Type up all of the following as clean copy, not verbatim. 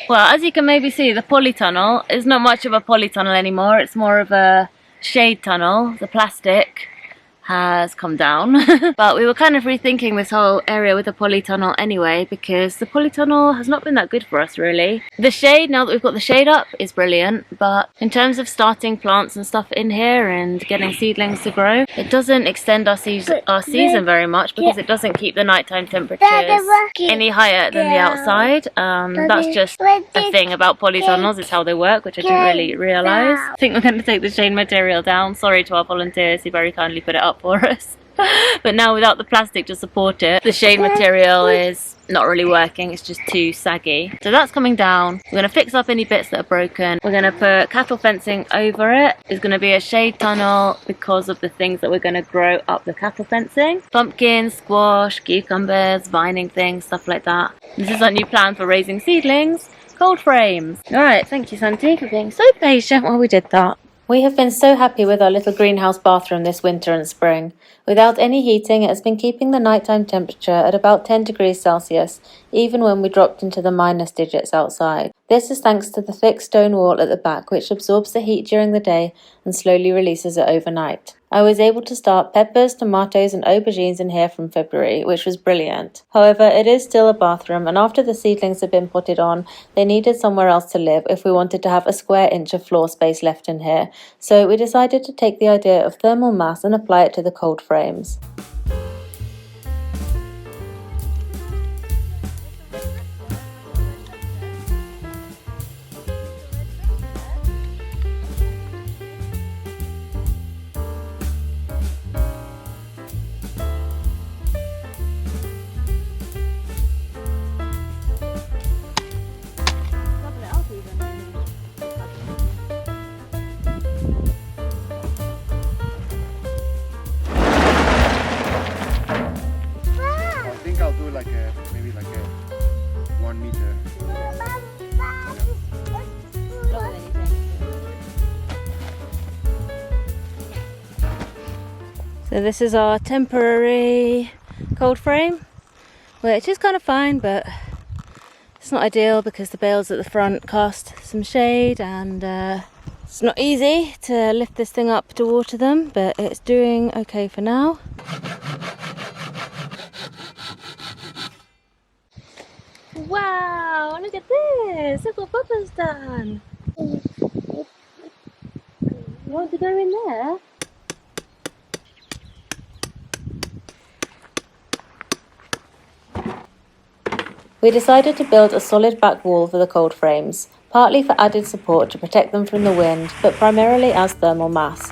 Well, as you can maybe see, the polytunnel is not much of a polytunnel anymore. It's more of a shade tunnel. The plastic has come down. But we were kind of rethinking this whole area with the polytunnel anyway, because the polytunnel has not been that good for us really. The shade, now that we've got the shade up, is brilliant, but in terms of starting plants and stuff in here and getting seedlings to grow, it doesn't extend our season very much, because it doesn't keep the nighttime temperatures any higher than the outside. That's just a thing about polytunnels, it's how they work, which I didn't really realise. I think we're going to take the shade material down. Sorry to our volunteers who very kindly put it up for us. But now without the plastic to support it, the shade material is not really working, it's just too saggy. So that's coming down. We're going to fix up any bits that are broken. We're going to put cattle fencing over it. It's going to be a shade tunnel because of the things that we're going to grow up the cattle fencing. Pumpkins, squash, cucumbers, vining things, stuff like that. This is our new plan for raising seedlings. Cold frames. Alright, thank you Santi for being so patient while we did that. We have been so happy with our little greenhouse bathroom this winter and spring. Without any heating, it has been keeping the nighttime temperature at about 10 degrees Celsius, even when we dropped into the minus digits outside. This is thanks to the thick stone wall at the back, which absorbs the heat during the day and slowly releases it overnight. I was able to start peppers, tomatoes and aubergines in here from February, which was brilliant. However, it is still a bathroom, and after the seedlings had been potted on, they needed somewhere else to live if we wanted to have a square inch of floor space left in here, so we decided to take the idea of thermal mass and apply it to the cold frames. Maybe like a 1 meter. So this is our temporary cold frame, which is kind of fine, but it's not ideal because the bales at the front cast some shade, and it's not easy to lift this thing up to water them, but it's doing okay for now. Wow, look at this! Look what Papa's done! You want to go in there? We decided to build a solid back wall for the cold frames, partly for added support to protect them from the wind, but primarily as thermal mass.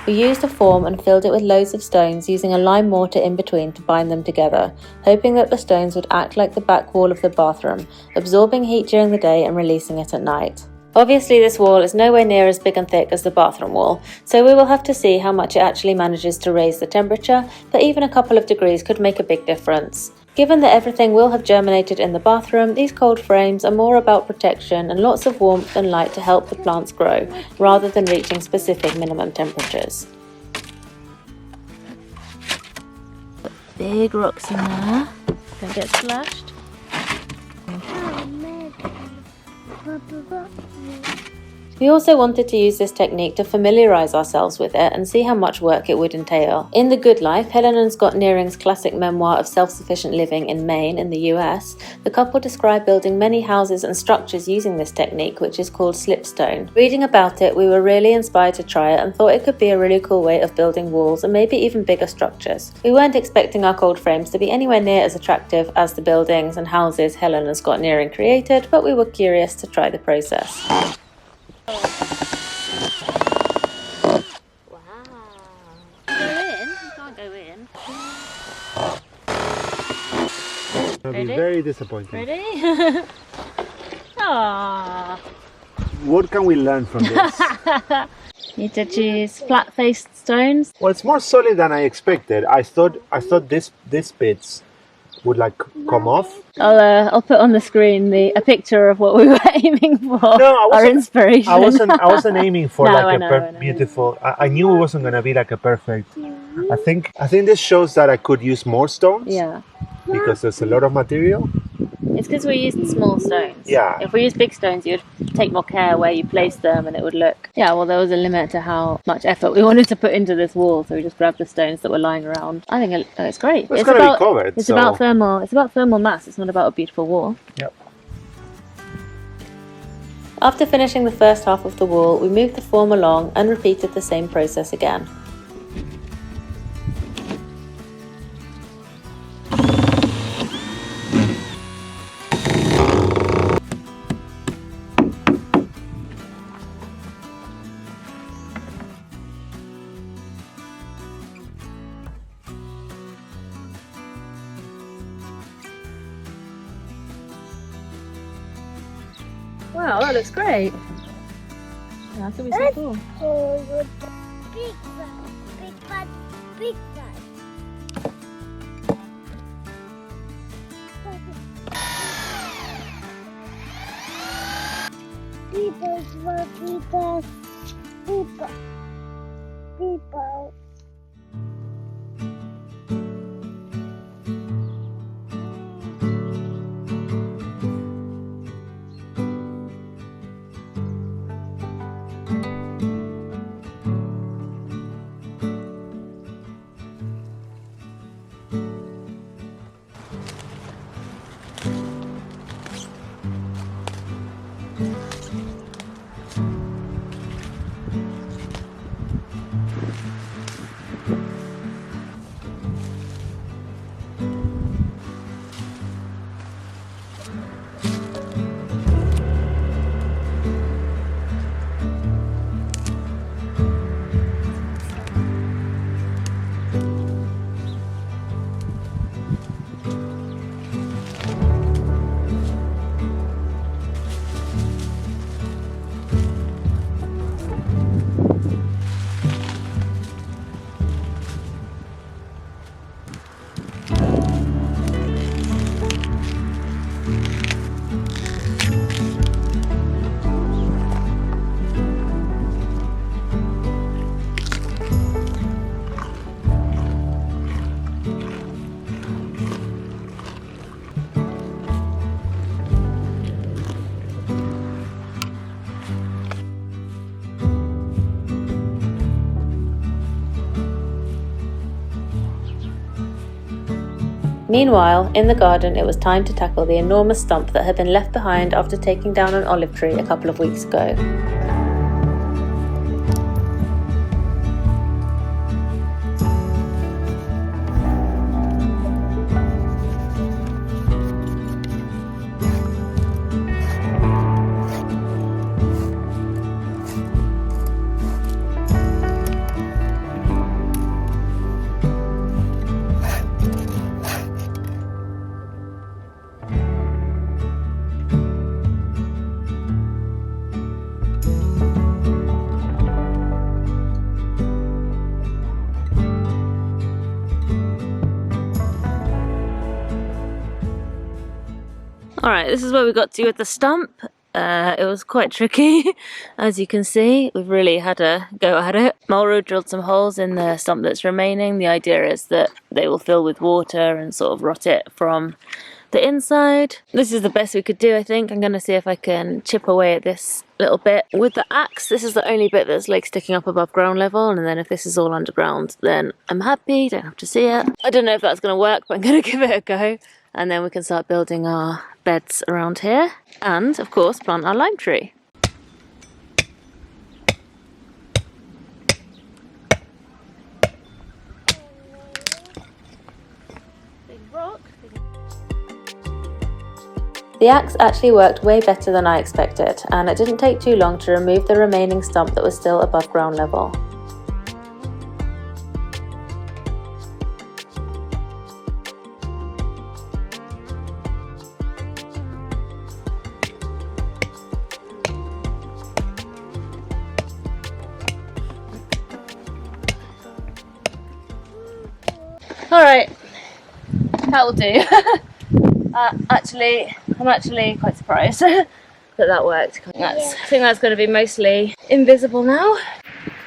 We used a form and filled it with loads of stones, using a lime mortar in between to bind them together, hoping that the stones would act like the back wall of the bathroom, absorbing heat during the day and releasing it at night. Obviously this wall is nowhere near as big and thick as the bathroom wall, so we will have to see how much it actually manages to raise the temperature, but even a couple of degrees could make a big difference. Given that everything will have germinated in the bathroom, these cold frames are more about protection and lots of warmth and light to help the plants grow, rather than reaching specific minimum temperatures. Put big rocks in there, don't get splashed. We also wanted to use this technique to familiarise ourselves with it and see how much work it would entail. In The Good Life, Helen and Scott Nearing's classic memoir of self-sufficient living in Maine in the US, the couple describe building many houses and structures using this technique, which is called slipstone. Reading about it, we were really inspired to try it and thought it could be a really cool way of building walls and maybe even bigger structures. We weren't expecting our cold frames to be anywhere near as attractive as the buildings and houses Helen and Scott Nearing created, but we were curious to try the process. Wow. Go in? You can't go in. I'll be very disappointed. Ready? Aww. What can we learn from this? Need to choose flat-faced stones. Well, it's more solid than I expected. I thought these bits would like come off. I'll put on the screen a picture of what we were aiming for. No, our inspiration. I wasn't aiming for No, like I a know. beautiful. I knew it wasn't gonna be like a perfect. I think this shows that I could use more stones. Yeah. Because there's a lot of material. It's because we used small stones. Yeah. If we used big stones, you'd take more care where you place them, and it would look. Yeah. Well, there was a limit to how much effort we wanted to put into this wall, so we just grabbed the stones that were lying around. I think it's great. It's gonna be covered. It's about thermal. It's about thermal mass. It's not about a beautiful wall. Yep. After finishing the first half of the wall, we moved the form along and repeated the same process again. Wow, that looks great. Yeah, that's gonna be so cool. Big one, big one, big one. People, people, people, people. Meanwhile, in the garden, it was time to tackle the enormous stump that had been left behind after taking down an olive tree a couple of weeks ago. Alright, this is where we got to with the stump. It was quite tricky, as you can see. We've really had a go at it. Mauro drilled some holes in the stump that's remaining. The idea is that they will fill with water and sort of rot it from the inside. This is the best we could do, I think. I'm going to see if I can chip away at this little bit with the axe. This is the only bit that's like sticking up above ground level, and then if this is all underground, then I'm happy, don't have to see it. I don't know if that's going to work, but I'm going to give it a go, and then we can start building our beds around here, and of course plant our lime tree. Big rock. The axe actually worked way better than I expected, and it didn't take too long to remove the remaining stump that was still above ground level. Alright, That'll do. I'm actually quite surprised that that worked. I think that's going to be mostly invisible now.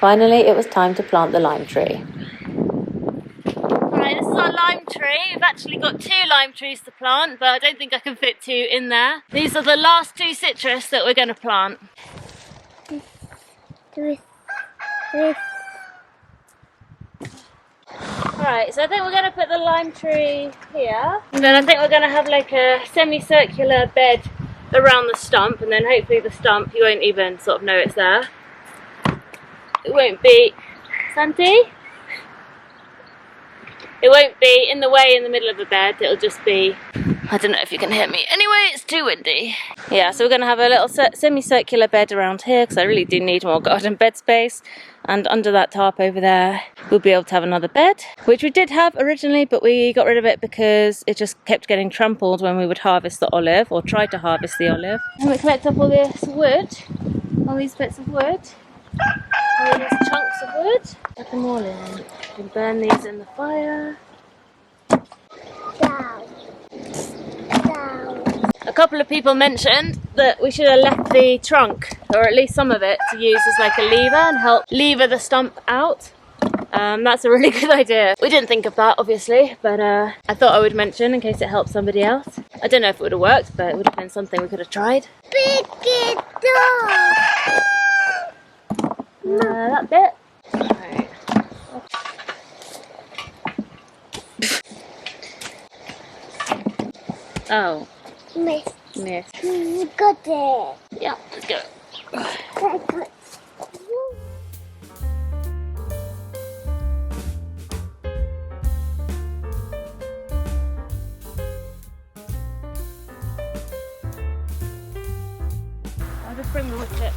Finally, it was time to plant the lime tree. Alright, this is our lime tree. We've actually got 2 lime trees to plant, but I don't think I can fit 2 in there. These are the last 2 citrus that we're going to plant. Alright, so I think we're going to put the lime tree here. And then I think we're going to have like a semicircular bed around the stump, and then hopefully the stump, you won't even sort of know it's there. It won't be... Santi? It won't be in the way in the middle of the bed, it'll just be... I don't know if you can hear me. Anyway, it's too windy. Yeah, so we're going to have a little semicircular bed around here because I really do need more garden bed space. And under that tarp over there, we'll be able to have another bed, which we did have originally, but we got rid of it because it just kept getting trampled when we would harvest the olive, or try to harvest the olive. And we collect up all this wood, all these bits of wood, all these chunks of wood, put them all in. We burn these in the fire. Down. A couple of people mentioned that we should have left the trunk, or at least some of it, to use as like a lever and help lever the stump out. That's a really good idea. We didn't think of that, obviously, but I thought I would mention in case it helps somebody else. I don't know if it would have worked, but it would have been something we could have tried. Pick it up. That bit. Right. Oh. Miss. Miss. Got it. Yeah, let's go. I'll just bring the wood chip.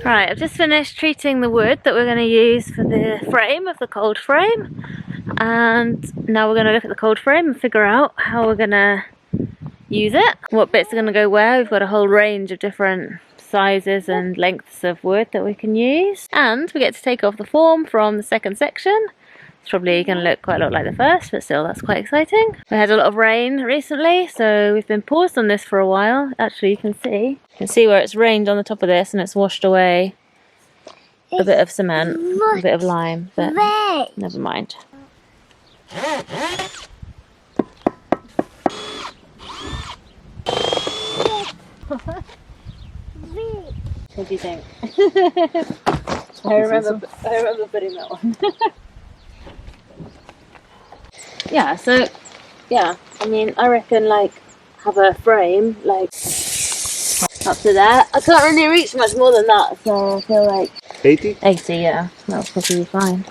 Right, I've just finished treating the wood that we're going to use for the frame of the cold frame, and now we're going to look at the cold frame and figure out how we're going to use it, what bits are going to go where. We've got a whole range of different sizes and lengths of wood that we can use, and we get to take off the form from the second section. It's probably going to look quite a lot like the first, but still, that's quite exciting. We had a lot of rain recently, so we've been paused on this for a while. Actually, you can see where it's rained on the top of this and it's washed away a bit of cement, a bit of lime, but never mind. What do you think? I remember putting that one. Yeah, so, yeah, I mean, I reckon, like, have a frame, like, up to there. I can't really reach much more than that, so I feel like... 80? 80, yeah, that'll probably be fine.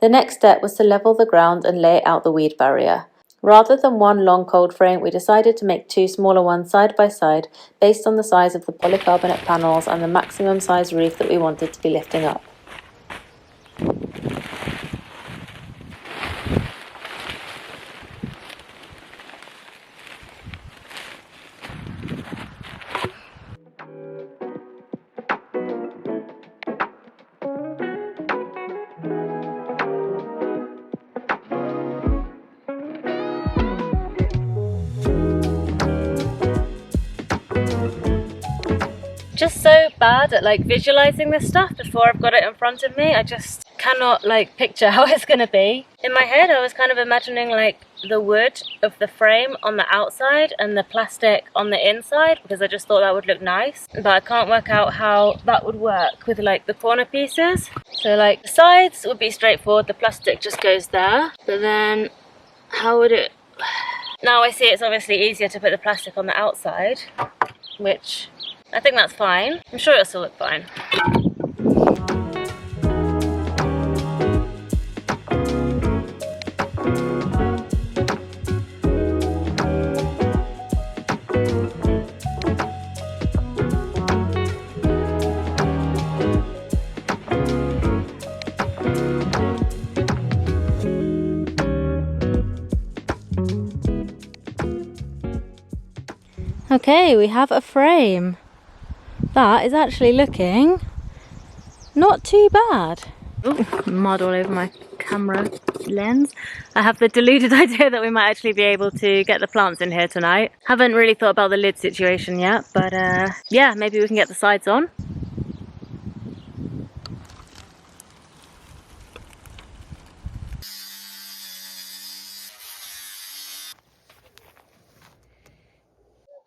The next step was to level the ground and lay out the weed barrier. Rather than one long cold frame, we decided to make 2 smaller ones side by side based on the size of the polycarbonate panels and the maximum size roof that we wanted to be lifting up. Just so bad at like visualizing this stuff before I've got it in front of me. I just cannot like picture how it's gonna be. In my head I was kind of imagining like the wood of the frame on the outside and the plastic on the inside, because I just thought that would look nice, but I can't work out how that would work with like the corner pieces. So like the sides would be straightforward, the plastic just goes there, but then how would it... Now I see it's obviously easier to put the plastic on the outside, which I think that's fine. I'm sure it'll still look fine. Okay, we have a frame. That is actually looking not too bad. Oh, mud all over my camera lens. I have the deluded idea that we might actually be able to get the plants in here tonight. Haven't really thought about the lid situation yet, but yeah, maybe we can get the sides on.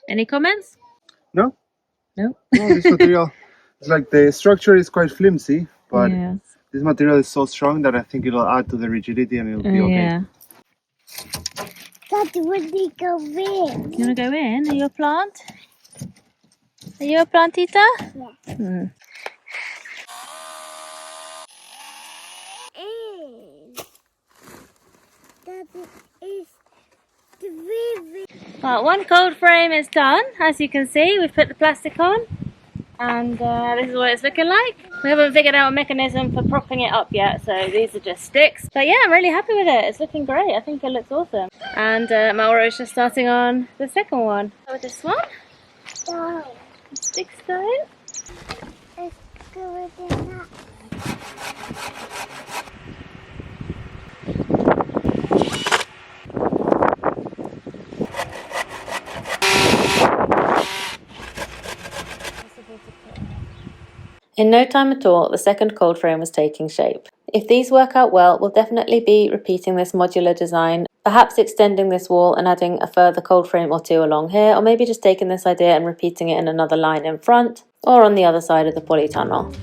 Any comments? No? No. No, this material, it's like the structure is quite flimsy, but Yes. this material is so strong that I think it'll add to the rigidity and it'll be okay. Yeah. Daddy, would we go in? You want to go in? Are you a plant? Are you a plantita? Yeah. Hmm. And Daddy is the Well, one cold frame is done. As you can see, we've put the plastic on, and this is what it's looking like. We haven't figured out a mechanism for propping it up yet, so these are just sticks. But yeah, I'm really happy with it. It's looking great. I think it looks awesome. And Mauro's just starting on the second one. With this one, down. stick style. Let's go with that. In no time at all, the second cold frame was taking shape. If these work out well, we'll definitely be repeating this modular design, perhaps extending this wall and adding a further cold frame or two along here, or maybe just taking this idea and repeating it in another line in front, or on the other side of the polytunnel.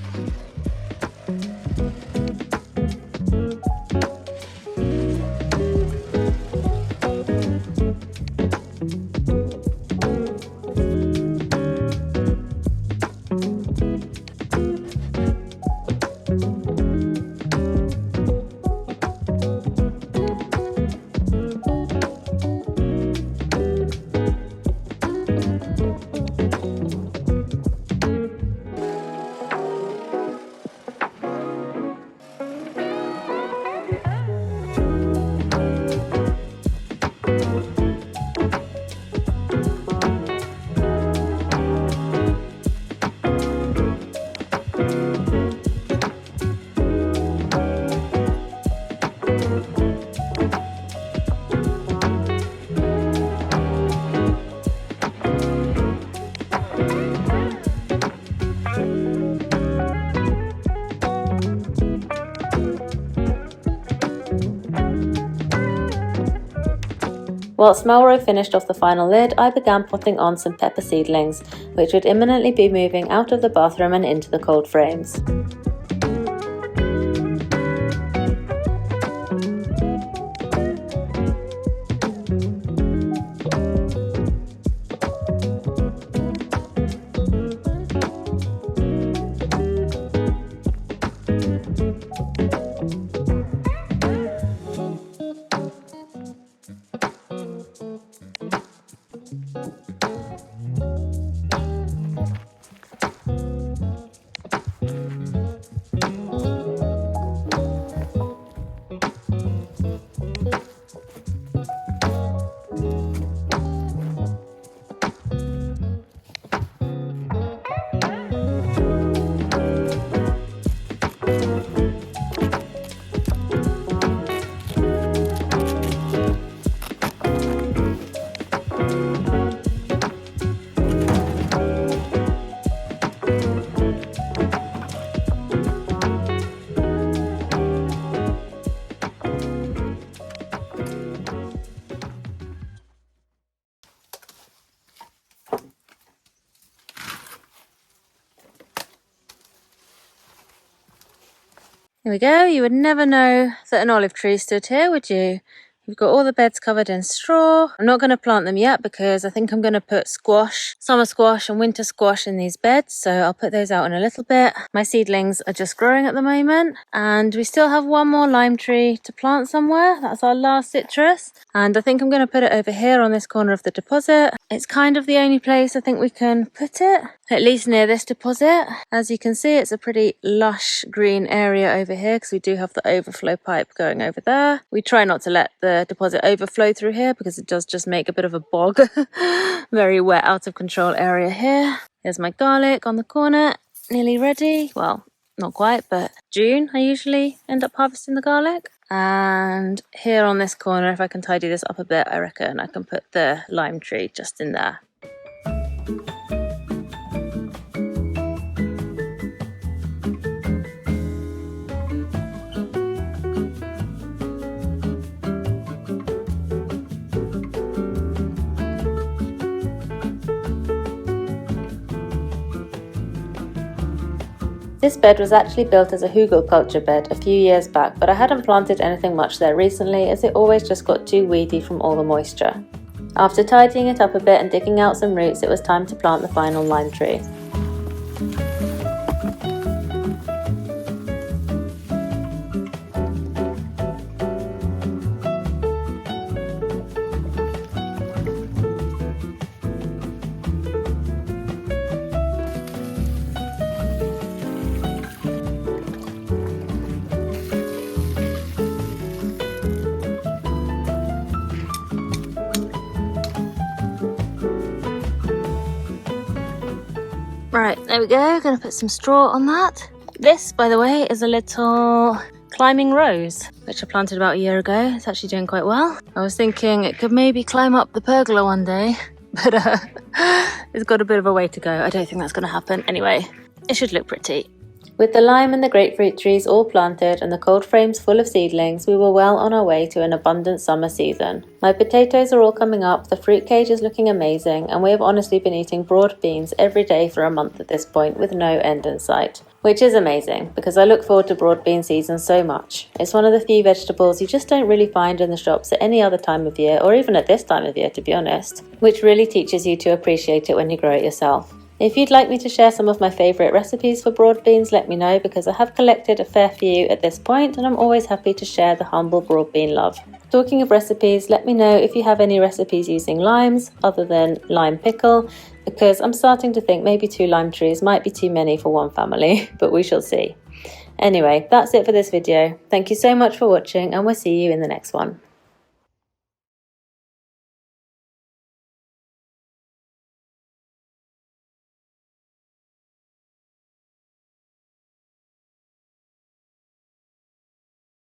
Whilst Mauro finished off the final lid, I began potting on some pepper seedlings, which would imminently be moving out of the bathroom and into the cold frames. Here we go. You would never know that an olive tree stood here, would you? We've got all the beds covered in straw. I'm not going to plant them yet because I think I'm going to put squash, summer squash and winter squash in these beds. So I'll put those out in a little bit. My seedlings are just growing at the moment. And we still have one more lime tree to plant somewhere. That's our last citrus. And I think I'm going to put it over here on this corner of the deposit. It's kind of the only place I think we can put it. at least near this deposit. As you can see, it's a pretty lush green area over here because we do have the overflow pipe going over there. We try not to let the deposit overflow through here because it does just make a bit of a bog. Very wet, out of control area here. Here's my garlic on the corner, nearly ready. Well, not quite, but June I usually end up harvesting the garlic. And here on this corner, if I can tidy this up a bit, I reckon I can put the lime tree just in there. This bed was actually built as a hugelkultur bed a few years back, but I hadn't planted anything much there recently as it always just got too weedy from all the moisture. After tidying it up a bit and digging out some roots, it was time to plant the final lime tree. Right, there we go. Gonna put some straw on that. This, by the way, is a little climbing rose, which I planted about a year ago. It's actually doing quite well. I was thinking it could maybe climb up the pergola one day, but it's got a bit of a way to go. I don't think that's gonna happen. Anyway, it should look pretty. With the lime and the grapefruit trees all planted and the cold frames full of seedlings, we were well on our way to an abundant summer season. My potatoes are all coming up, the fruit cage is looking amazing, and we have honestly been eating broad beans every day for a month at this point with no end in sight. Which is amazing, because I look forward to broad bean season so much. It's one of the few vegetables you just don't really find in the shops at any other time of year, or even at this time of year to be honest, which really teaches you to appreciate it when you grow it yourself. If you'd like me to share some of my favourite recipes for broad beans, let me know because I have collected a fair few at this point and I'm always happy to share the humble broad bean love. Talking of recipes, let me know if you have any recipes using limes other than lime pickle because I'm starting to think maybe 2 lime trees might be too many for one family, but we shall see. Anyway, that's it for this video. Thank you so much for watching and we'll see you in the next one.